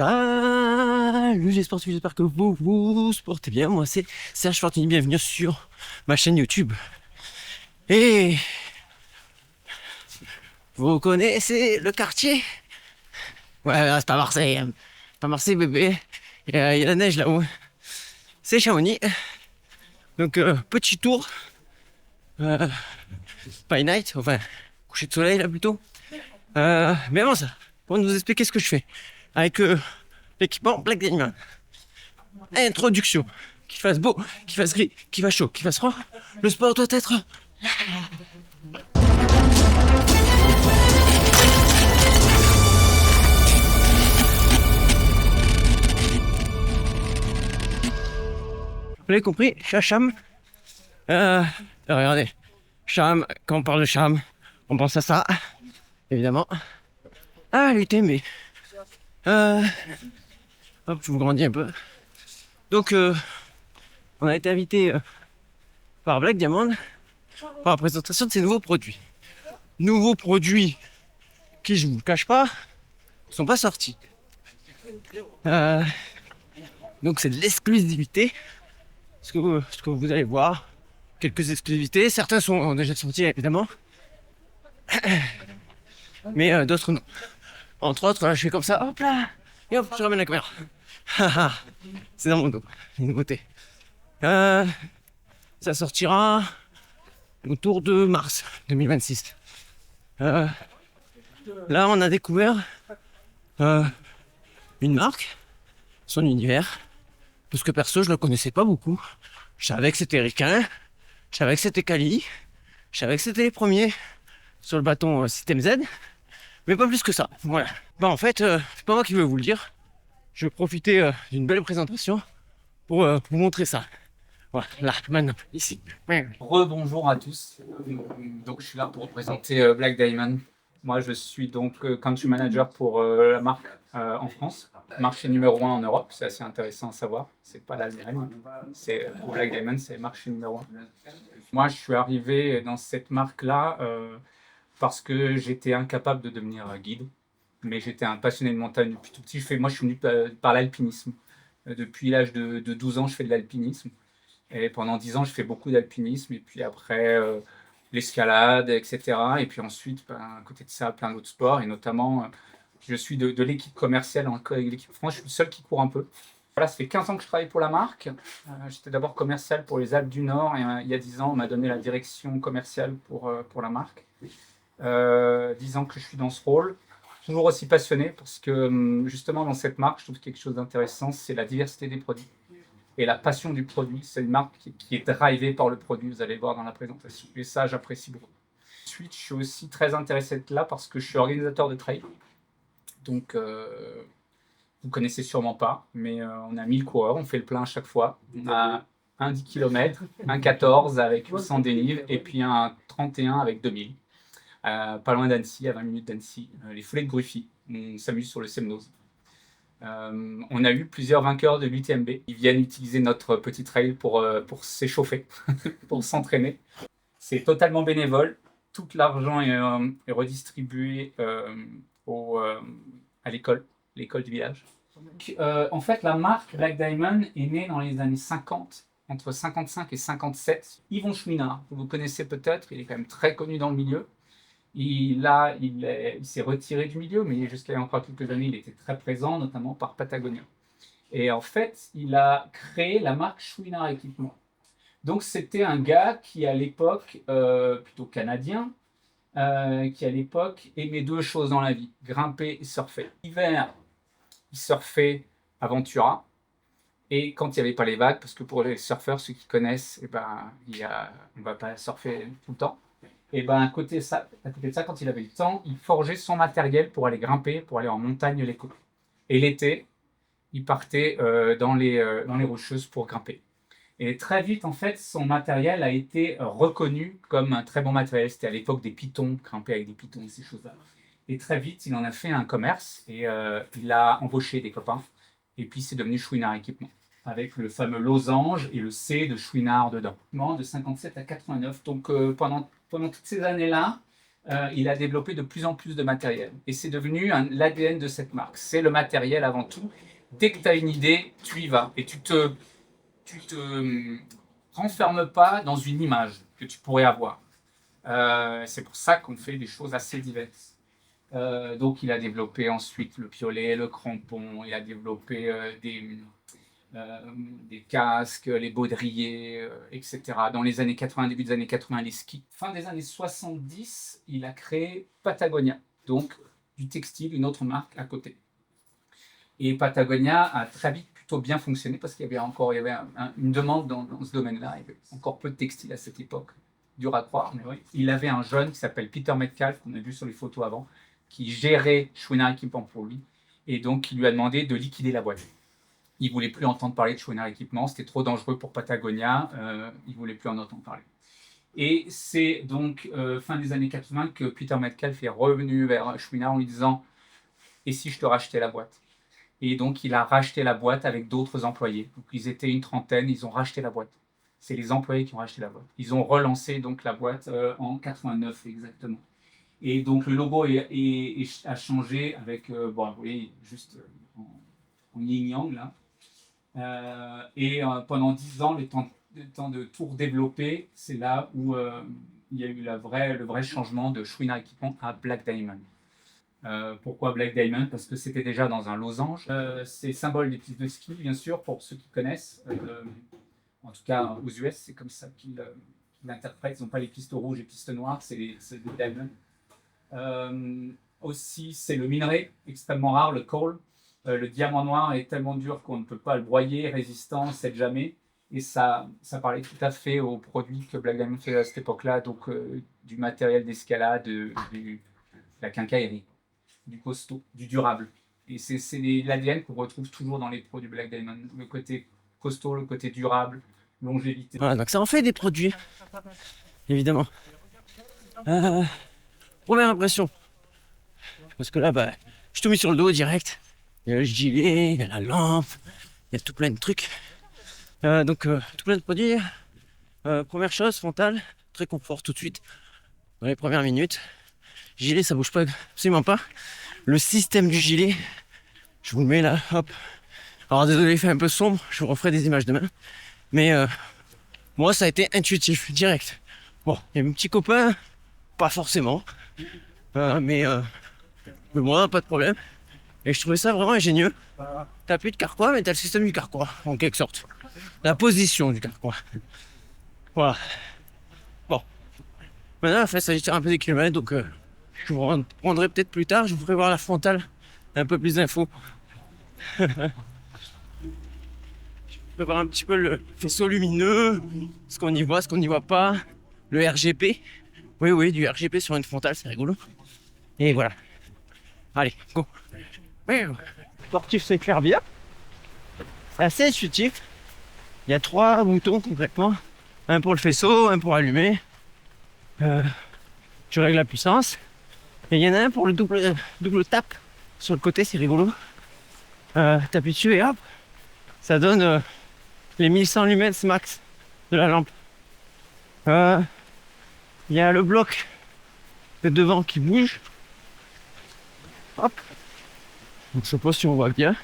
Salut les sportifs, j'espère que vous vous portez bien. Moi c'est Serge Fortuny, bienvenue sur ma chaîne YouTube. Et vous connaissez le quartier? Ouais, c'est pas Marseille, hein. Pas Marseille bébé. Il y a la neige là-haut. C'est Chamonix. Donc petit tour. By night, enfin coucher de soleil là plutôt. Mais avant ça, pour nous expliquer ce que je fais avec l'équipement Black Diamond. Introduction. Qu'il fasse beau, qu'il fasse gris, qu'il fasse chaud, qu'il fasse froid, le sport doit être. Vous l'avez compris, je suis à Cham. Regardez, Cham, quand on parle de Cham, on pense à ça, évidemment. Ah, l'UTMB. Hop, je vous grandis un peu. Donc, on a été invité par Black Diamond pour la présentation de ces nouveaux produits. Nouveaux produits qui, je vous le cache pas, sont pas sortis. Donc c'est de l'exclusivité. Ce que vous allez voir, quelques exclusivités. Certains sont déjà sortis évidemment, mais d'autres non. Entre autres, là, je fais comme ça, hop là, et hop, je ramène la caméra. C'est dans mon dos, une nouveauté. Ça sortira autour de mars 2026. Là, on a découvert une marque, son univers, parce que perso, je le connaissais pas beaucoup. Je savais que c'était Riquin, je savais que c'était Kali, je savais que c'était les premiers sur le bâton Système Z, mais pas plus que ça. Voilà. Bah en fait, c'est pas moi qui veux vous le dire. Je vais profiter d'une belle présentation pour vous montrer ça. Voilà, là, maintenant, ici. Rebonjour à tous. Donc, je suis là pour présenter Black Diamond. Moi, je suis donc country manager pour la marque en France. Marché numéro 1 en Europe, c'est assez intéressant à savoir. C'est pas l'Allemagne, c'est pour Black Diamond, c'est marché numéro 1. Moi, je suis arrivé dans cette marque-là parce que j'étais incapable de devenir guide, mais j'étais un passionné de montagne depuis tout petit. Moi, je suis venu par l'alpinisme. Depuis l'âge de 12 ans, je fais de l'alpinisme. Et pendant 10 ans, je fais beaucoup d'alpinisme. Et puis après, l'escalade, etc. Et puis ensuite, à côté de ça, plein d'autres sports. Et notamment, je suis de l'équipe commerciale. L'équipe France, je suis le seul qui court un peu. Voilà, ça fait 15 ans que je travaille pour la marque. J'étais d'abord commercial pour les Alpes du Nord. Et il y a 10 ans, on m'a donné la direction commerciale pour la marque. 10 ans que je suis dans ce rôle. Toujours aussi passionné parce que justement, dans cette marque, je trouve quelque chose d'intéressant, c'est la diversité des produits et la passion du produit. C'est une marque qui est drivée par le produit, vous allez voir dans la présentation. Et ça, j'apprécie beaucoup. Ensuite, je suis aussi très intéressé d'être là parce que je suis organisateur de trail. Donc, vous ne connaissez sûrement pas, mais on a 1000 coureurs, on fait le plein à chaque fois. On a un 10 km, un 14 avec 800 dénives et puis un 31 avec 2000. Pas loin d'Annecy, à 20 minutes d'Annecy, les foulées de Gruffy. On s'amuse sur le Semnoz. On a eu plusieurs vainqueurs de l'UTMB. Ils viennent utiliser notre petit trail pour s'échauffer, pour s'entraîner. C'est totalement bénévole. Tout l'argent est redistribué à l'école du village. En fait, la marque Black Diamond est née dans les années 50, entre 55 et 57. Yvon Chouinard, que vous connaissez peut-être, il est quand même très connu dans le milieu. Il s'est retiré du milieu, mais jusqu'à il y a encore quelques années, il était très présent, notamment par Patagonia. Et en fait, il a créé la marque Chouinard Équipement. Donc, c'était un gars qui, à l'époque, plutôt canadien, qui, à l'époque, aimait deux choses dans la vie, grimper et surfer. L'hiver, il surfait à Ventura. Et quand il n'y avait pas les vagues, parce que pour les surfeurs, ceux qui connaissent, on ne va pas surfer tout le temps. Et à côté de ça, quand il avait le temps, il forgeait son matériel pour aller grimper, pour aller en montagne les côtes. Et l'été, il partait dans les Rocheuses pour grimper. Et très vite, en fait, son matériel a été reconnu comme un très bon matériel. C'était à l'époque des pitons, grimper avec des pitons et ces choses-là. Et très vite, il en a fait un commerce et il a embauché des copains. Et puis, c'est devenu Chouinard Équipement, avec le fameux losange et le C de Chouinard dedans. De 57 à 89. Donc, pendant toutes ces années-là, il a développé de plus en plus de matériel. Et c'est devenu l'ADN de cette marque. C'est le matériel avant tout. Dès que tu as une idée, tu y vas. Et tu te renfermes pas dans une image que tu pourrais avoir. C'est pour ça qu'on fait des choses assez diverses. Donc il a développé ensuite le piolet, le crampon, il a développé des casques, les baudriers, etc. Dans les années 80, début des années 80, les skis. Fin des années 70, il a créé Patagonia, donc du textile, une autre marque à côté. Et Patagonia a très vite plutôt bien fonctionné parce qu'il y avait une demande dans ce domaine-là. Il y avait encore peu de textile à cette époque, dur à croire, mais oui. Il avait un jeune qui s'appelle Peter Metcalf, qu'on a vu sur les photos avant, qui gérait Chouinard Équipement pour lui, et donc il lui a demandé de liquider la boîte. Il ne voulait plus entendre parler de Chouinard Équipement, c'était trop dangereux pour Patagonia, il ne voulait plus en entendre parler. Et c'est donc fin des années 80 que Peter Metcalf est revenu vers Chouinard en lui disant « Et si je te rachetais la boîte ?» Et donc il a racheté la boîte avec d'autres employés. Donc ils étaient une trentaine, ils ont racheté la boîte. C'est les employés qui ont racheté la boîte. Ils ont relancé donc la boîte en 89 exactement. Et donc le logo a changé avec, bon, vous voyez, juste en yin-yang là. Pendant 10 ans, le temps de tout redévelopper, c'est là où il y a eu le vrai changement de Chouinard Équipement à Black Diamond. Pourquoi Black Diamond? Parce que c'était déjà dans un losange. C'est symbole des pistes de ski, bien sûr, pour ceux qui connaissent. En tout cas, aux US, c'est comme ça qu'ils l'interprètent. Ils n'ont pas les pistes rouges et les pistes noires, c'est des diamonds. Aussi, c'est le minerai extrêmement rare, le coal. Le diamant noir est tellement dur qu'on ne peut pas le broyer, résistant, ne cède jamais. Et ça parlait tout à fait aux produits que Black Diamond faisait à cette époque-là, donc du matériel d'escalade, de la quincaillerie, du costaud, du durable. Et c'est l'ADN qu'on retrouve toujours dans les produits Black Diamond. Le côté costaud, le côté durable, longévité. Voilà, donc ça en fait des produits, évidemment. Première impression. Parce que là, bah, je te mets sur le dos direct. Il y a le gilet, il y a la lampe, il y a tout plein de trucs. Donc, tout plein de produits. Première chose, frontal, très confort tout de suite. Dans les premières minutes. Gilet, ça bouge pas, absolument pas. Le système du gilet, je vous le mets là, hop. Alors désolé, il fait un peu sombre, je vous referai des images demain. Mais moi, ça a été intuitif, direct. Bon, il y a mes petits copains, pas forcément. Mais moi, pas de problème. Et je trouvais ça vraiment ingénieux. T'as plus de carquois, mais t'as le système du carquois, en quelque sorte. La position du carquois. Voilà. Bon. Maintenant, ça s'agit de faire un peu des kilomètres, donc je vous reprendrai peut-être plus tard. Je vous ferai voir la frontale, un peu plus d'infos. Je vais voir un petit peu le faisceau lumineux, ce qu'on y voit, ce qu'on n'y voit pas. Le RGP. Oui, du RGP sur une frontale, c'est rigolo. Et voilà. Allez, go. Sportif s'éclaire bien. C'est assez intuitif. Il y a 3 boutons concrètement. Un pour le faisceau, un pour allumer. Tu règles la puissance. Et il y en a un pour le double tap sur le côté, c'est rigolo. T'appuies dessus et hop, ça donne les 1100 lumens max de la lampe. Il y a le bloc de devant qui bouge. Hop. Donc je sais pas si on voit bien.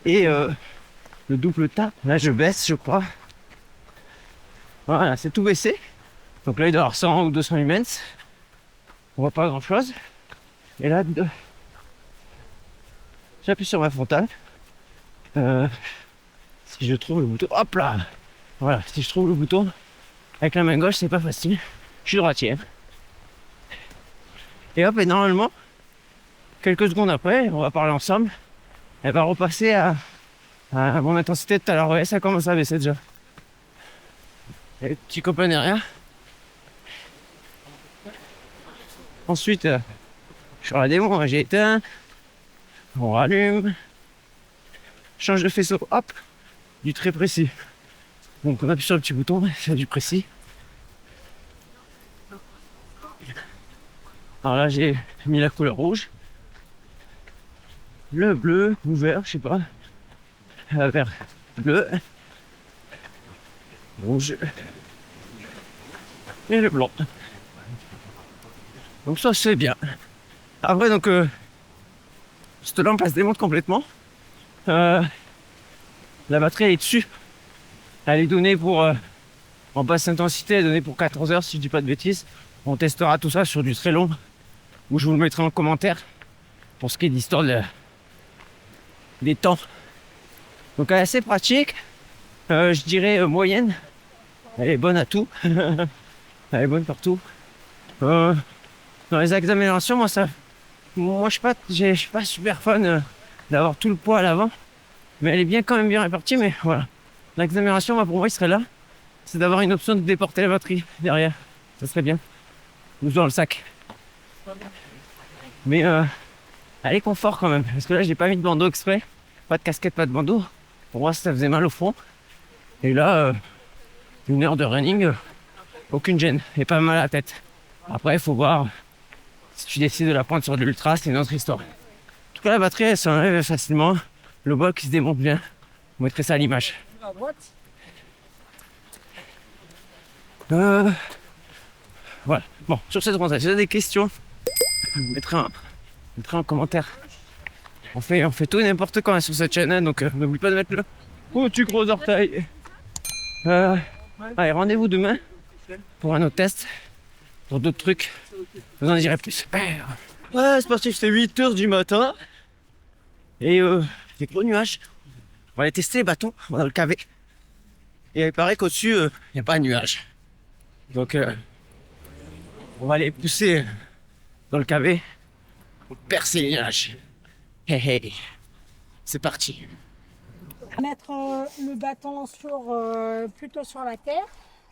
Et le double tap, là je baisse je crois. Voilà, c'est tout baissé. Donc là il doit y avoir 100 ou 200 lumens. On voit pas grand chose. Et là, j'appuie sur ma frontale. Si je trouve le bouton, hop là. Voilà, si je trouve le bouton avec la main gauche, c'est pas facile. Je suis droitier. Et hop, et normalement, quelques secondes après, on va parler ensemble. Elle va repasser à mon intensité de tout à l'heure. Ouais, ça commence à baisser déjà. Et le petit copain derrière. Ensuite, sur la démo, j'ai éteint. On rallume. Change de faisceau, hop. Du très précis. Donc on appuie sur le petit bouton, c'est du précis. Alors là, j'ai mis la couleur rouge. Le bleu, ou vert, je sais pas. Vert, bleu. Rouge. Et le blanc. Donc ça c'est bien. Après donc cette lampe elle se démonte complètement. La batterie elle est dessus. Elle est donnée pour en basse intensité, elle est donnée pour 14 heures si je dis pas de bêtises. On testera tout ça sur du très long où je vous le mettrai en commentaire pour ce qui est de l'histoire des temps. Donc elle est assez pratique. Je dirais moyenne. Elle est bonne à tout. Elle est bonne partout. Dans les axes d'amélioration, moi je suis pas super fan d'avoir tout le poids à l'avant. Mais elle est bien quand même bien répartie. Mais voilà. L'axe d'amélioration, pour moi, il serait là. C'est d'avoir une option de déporter la batterie derrière. Ça serait bien. Ou dans le sac. Mais elle est confort quand même. Parce que là, j'ai pas mis de bandeau exprès. Pas de casquette, pas de bandeau. Pour moi, ça faisait mal au front. Et là, une heure de running, aucune gêne. Et pas mal à la tête. Après, il faut voir. Si tu décides de la prendre sur de l'ultra, c'est une autre histoire. En tout cas, la batterie, elle s'enlève facilement. Le bol qui se démonte bien. Vous mettrez ça à l'image. Voilà. Bon, sur cette ronde, si vous avez des questions, vous mettrez un commentaire. On fait tout et n'importe quoi sur cette chaîne, donc n'oublie pas de mettre le petit gros orteil. Allez, rendez-vous demain pour un autre test, pour d'autres trucs. Vous en direz plus. Ouais, c'est parti, c'est 8h du matin. Et des gros nuages. On va aller tester les bâtons, on va dans le cavé. Et il paraît qu'au-dessus, il n'y a pas de nuages. Donc, on va aller pousser dans le cavé pour percer les nuages. Hey, hey. C'est parti. Mettre le bâton plutôt sur la terre.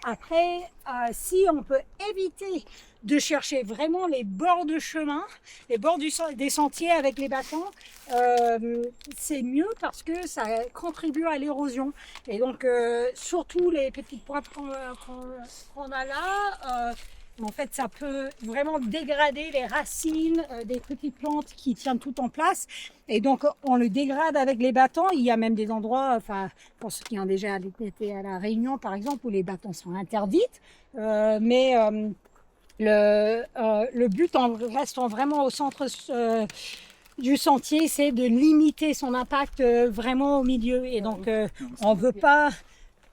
Après, si on peut éviter de chercher vraiment les bords de chemin, les bords des sentiers avec les bâtons, c'est mieux parce que ça contribue à l'érosion. Et donc, surtout les petites pointes qu'on a là, en fait, ça peut vraiment dégrader les racines des petites plantes qui tiennent tout en place. Et donc, on le dégrade avec les bâtons. Il y a même des endroits, enfin, pour ceux qui ont déjà été à La Réunion, par exemple, où les bâtons sont interdits. Le but, en restant vraiment au centre du sentier, c'est de limiter son impact vraiment au milieu. Et donc, on ne veut pas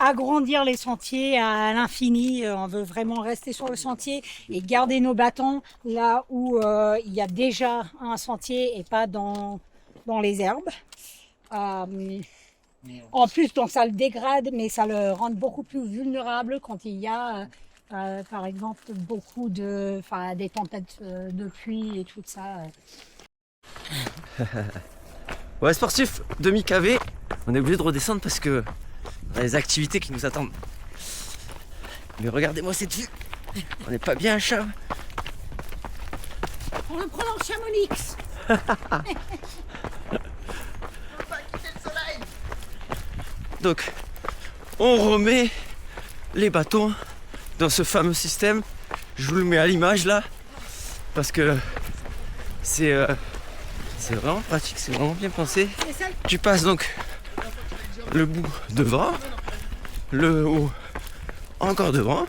agrandir les sentiers à l'infini, on veut vraiment rester sur le sentier et garder nos bâtons là où il y a déjà un sentier et pas dans les herbes. En plus, donc ça le dégrade, mais ça le rend beaucoup plus vulnérable quand il y a, par exemple, des tempêtes de pluie et tout ça. Ouais, sportif, demi-cavé, on est obligé de redescendre parce que on a des activités qui nous attendent. Mais regardez-moi cette vue. On n'est pas bien à chat. On le prend en Chamonix. Donc, on remet les bâtons dans ce fameux système. Je vous le mets à l'image là. Parce que c'est vraiment pratique, c'est vraiment bien pensé. Tu passes donc le bout devant, le haut encore devant,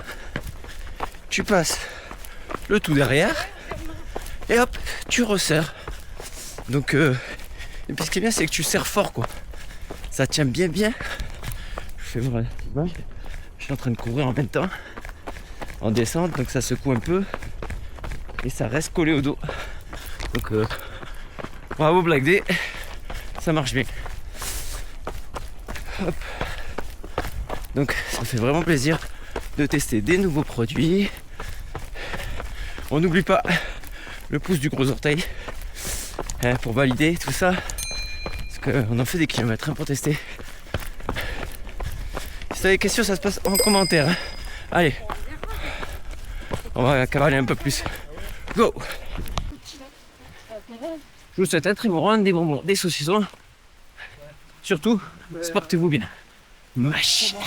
tu passes le tout derrière et hop, tu resserres. Donc et puis ce qui est bien, c'est que tu serres fort quoi. Ça tient bien. Je fais voir l'image. Je suis en train de courir en même temps en descente, donc ça secoue un peu et ça reste collé au dos. Donc bravo Black Day, ça marche bien. Hop. Donc ça fait vraiment plaisir de tester des nouveaux produits. On n'oublie pas le pouce du gros orteil pour valider tout ça. Parce qu'on en fait des kilomètres pour tester. Si tu as des questions, ça se passe en commentaire. Allez, on va cavaler un peu plus. Go! Je vous souhaite un très bon run, des bonbons, des saucissons. Surtout, sportez-vous bien. Machine.